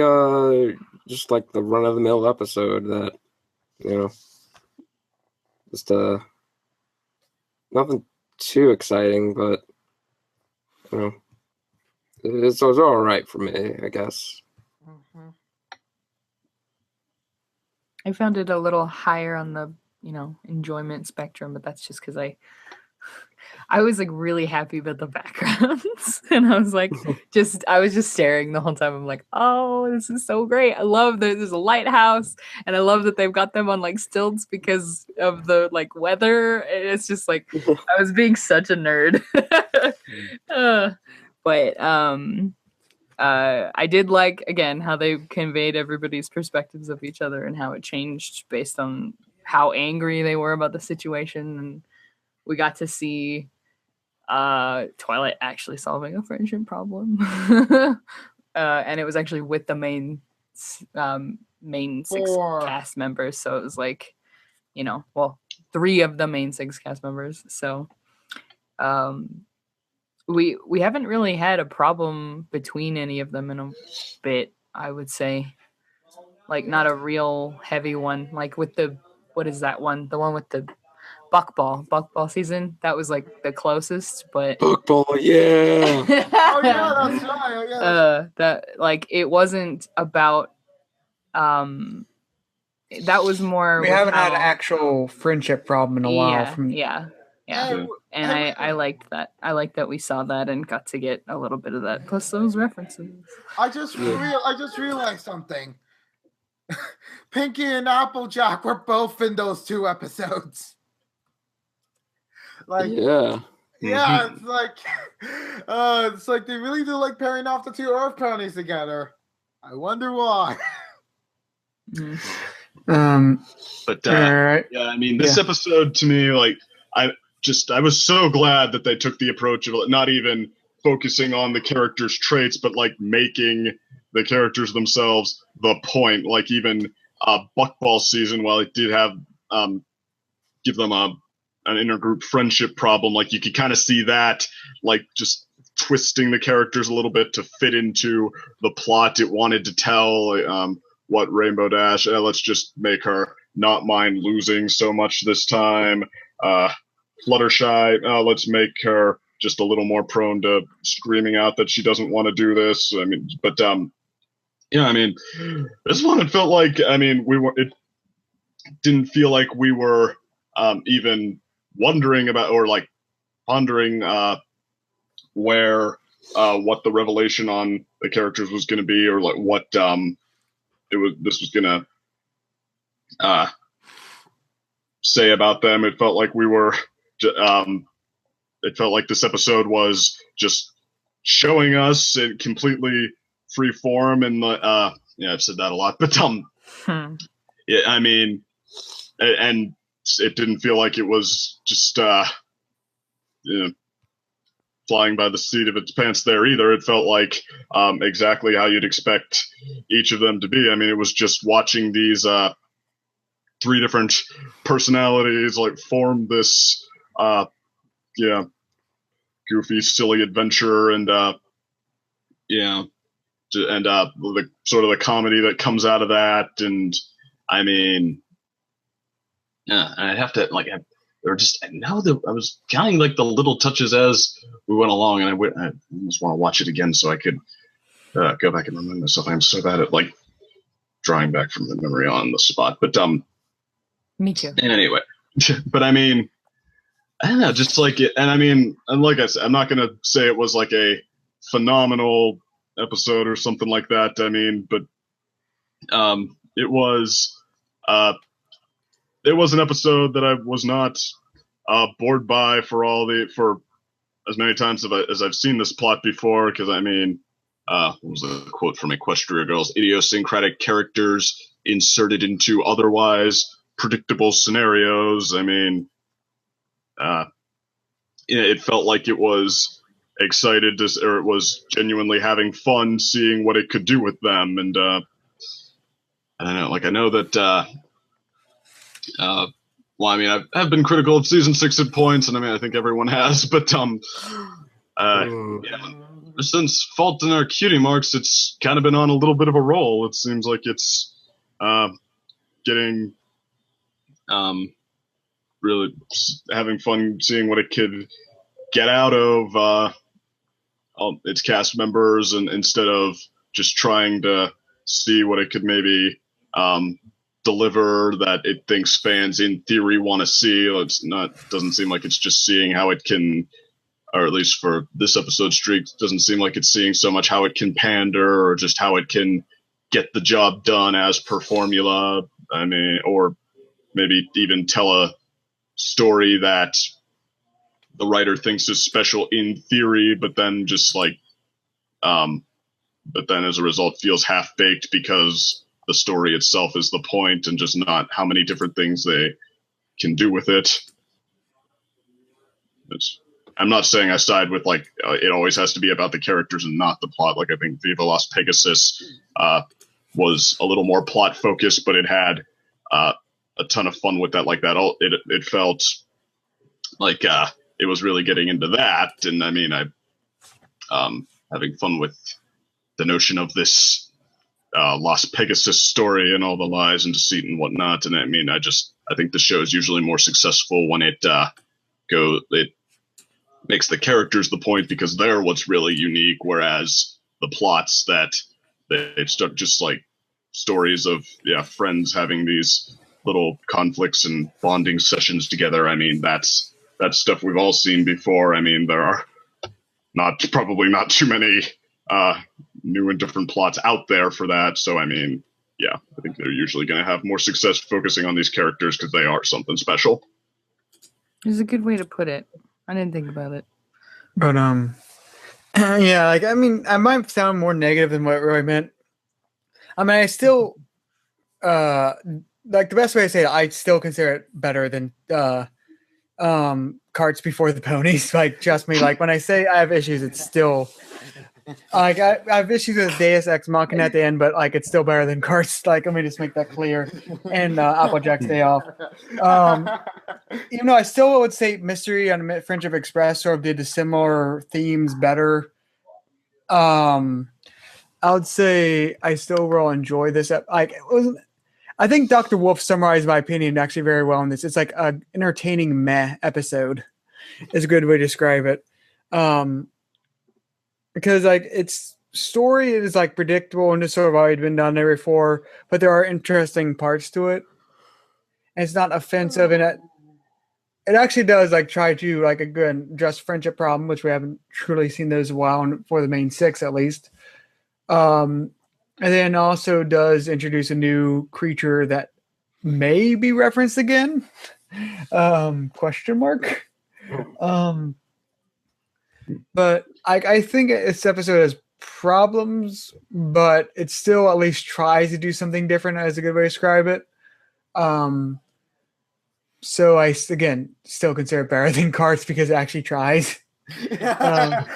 just like the run of the mill episode that, you know, just nothing too exciting, but you know, it's all right for me, I guess. Mm-hmm. I found it a little higher on the, enjoyment spectrum, but that's just because I was like really happy about the backgrounds. And I was like, I was just staring the whole time. I'm like, oh, this is so great. I love that there's a lighthouse, and I love that they've got them on like stilts because of the like weather. And it's just like, I was being such a nerd. But I did like, again, how they conveyed everybody's perspectives of each other and how it changed based on how angry they were about the situation. And we got to see Twilight actually solving a friendship problem. And it was actually with the main six cast members. So it was like, three of the main six cast members. So we haven't really had a problem between any of them in a bit, I would say. Like, not a real heavy one. Like with what is that one? The one with the Buckball season. That was like the closest, but Buckball, yeah. Oh yeah, that's right. Yeah, that like it wasn't about that was more We haven't had an actual friendship problem in a while. Yeah. And I liked that. I liked that we saw that and got to get a little bit of that. Plus those references. I just realized something. Pinkie and Applejack were both in those two episodes. Like, yeah, it's like they really do like pairing off the two Earth ponies together. I wonder why. But right. yeah, I mean, this episode to me, like, I was so glad that they took the approach of not even focusing on the characters' traits, but like making the characters themselves the point. Like even Buckball season, while it did have give them an intergroup friendship problem, like you could kind of see that, like just twisting the characters a little bit to fit into the plot it wanted to tell. What Rainbow Dash? Let's just make her not mind losing so much this time. Fluttershy, let's make her just a little more prone to screaming out that she doesn't want to do this. I mean, but I mean, this one, it felt like, I mean, it didn't feel like we were even wondering about or like pondering where what the revelation on the characters was going to be, or like what this was going to say about them. It felt like we were. It felt like this episode was just showing us in completely free form, and I've said that a lot, but yeah, I mean, and it didn't feel like it was just flying by the seat of its pants there either. It felt like exactly how you'd expect each of them to be. I mean, it was just watching these three different personalities like form this goofy, silly adventure, and the sort of the comedy that comes out of that, and I mean, yeah, I'd have to like. Or just now that I was counting like the little touches as we went along, and I just want to watch it again so I could go back and remind myself. I'm so bad at like drawing back from the memory on the spot. But Me too. anyway, but I mean, I don't know, just like it, and I mean, and like I said, I'm not gonna say it was like a phenomenal episode or something like that. I mean, but it was an episode that I was not bored by for as many times as I've seen this plot before. Because I mean, what was the quote from Equestria Girls? Idiosyncratic characters inserted into otherwise predictable scenarios. I mean, it felt like it was excited to, or it was genuinely having fun seeing what it could do with them. And I don't know, like I know that. Well, I mean, I've been critical of season 6 at points, and I mean, I think everyone has. But yeah, since Fault in Our Cutie Marks, it's kind of been on a little bit of a roll. It seems like it's getting really having fun seeing what it could get out of its cast members, and instead of just trying to see what it could maybe deliver that it thinks fans in theory want to see. Doesn't seem like it's just seeing how it can, or at least for this episode's streak, doesn't seem like it's seeing so much how it can pander or just how it can get the job done as per formula. I mean, or maybe even tell a story that the writer thinks is special in theory, but then just like, but then as a result feels half-baked because the story itself is the point and just not how many different things they can do with it. I'm not saying I side with like it always has to be about the characters and not the plot. Like I think Viva Las Pegasus was a little more plot focused, but it had a ton of fun with that. Like that, it felt like it was really getting into that. And I mean, having fun with the notion of this Las Pegasus story and all the lies and deceit and whatnot. And I mean, I think the show is usually more successful when it makes the characters the point because they're what's really unique. Whereas the plots that they start just like stories of friends having these little conflicts and bonding sessions together. I mean, that's stuff we've all seen before. I mean, there are probably not too many new and different plots out there for that. So, I mean, yeah, I think they're usually going to have more success focusing on these characters because they are something special. It's a good way to put it. I didn't think about it. But, yeah, like, I mean, I might sound more negative than what Roy meant. I mean, I still, like, the best way to say it, I still consider it better than Carts Before the Ponies. Like, trust me, like, when I say I have issues, it's still... Like I have issues with Deus Ex Machina at the end, but like it's still better than Carts. Like let me just make that clear. And Applejack's Day Off. Even though I still would say Mystery and Friendship Express sort of did the similar themes better. I would say I still will enjoy this. Like it wasn't. I think Dr. Wolf summarized my opinion actually very well in this. It's like an entertaining meh episode. Is a good way to describe it. Because like its story is like predictable and just sort of already been done there before, but there are interesting parts to it. And it's not offensive, and it actually does like try to like address friendship problem, which we haven't truly seen those in a while for the main 6 at least. And then also does introduce a new creature that may be referenced again. Question mark. But I think this episode has problems, but it still at least tries to do something different, as a good way to describe it. So I, again, still consider it better than Carts because it actually tries. Yes.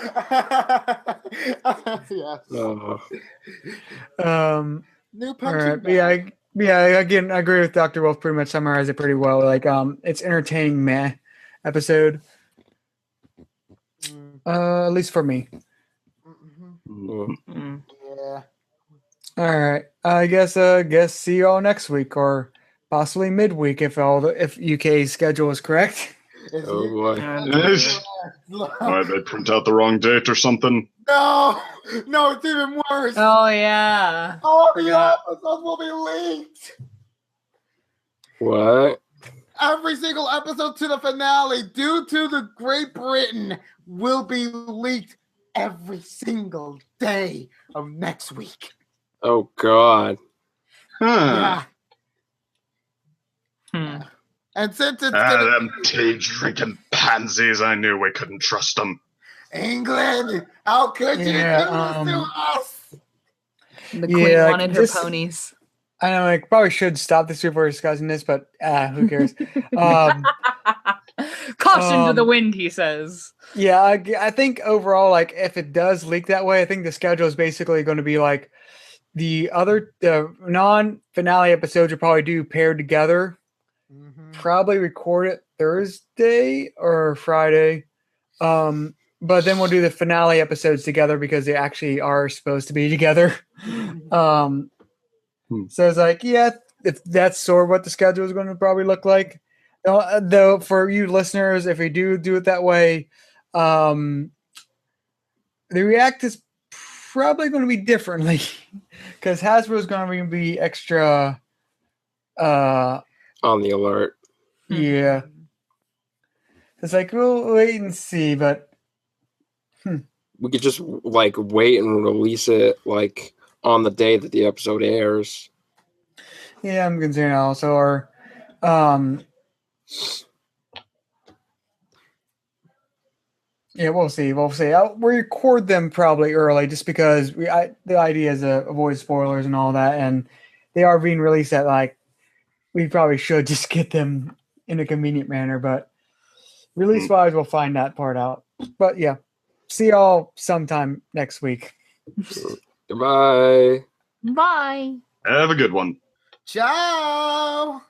New punching bag. Yeah, again, I agree with Dr. Wolf, pretty much summarized it pretty well. Like, it's entertaining meh episode. At least for me. Yeah. All right. I guess see you all next week or possibly midweek if if UK's schedule is correct. Oh boy. Why they print out the wrong date or something? No, it's even worse. Oh yeah. All the Forgot. episodes will be leaked. What? Every single episode to the finale, due to the Great Britain, will be leaked every single day of next week. Oh God. Yeah. Hmm. And since it's gonna Them tea drinking pansies, I knew we couldn't trust them. England, how could you do this to us? The queen Yeah, wanted her just- ponies. I know I probably should stop this before discussing this, but who cares? Caution to the wind, he says. Yeah, I think overall, like if it does leak that way, I think the schedule is basically going to be like the non-finale episodes will probably do paired together. Probably record it Thursday or Friday, but then we'll do the finale episodes together because they actually are supposed to be together. So it's like, yeah, if that's sort of what the schedule is going to probably look like. Though for you listeners, if we do it that way, the React is probably going to be differently because Hasbro is going to be extra On the alert. Yeah. It's like we'll wait and see, but We could just like wait and release it like on the day that the episode airs. yeah, I'm concerned also. Or yeah, we'll see. We'll record them probably early just because the idea is to avoid spoilers and all that, and they are being released at like we probably should just get them in a convenient manner, but release wise we'll find that part out. But yeah. See y'all sometime next week. Goodbye. Bye. Have a good one. Ciao.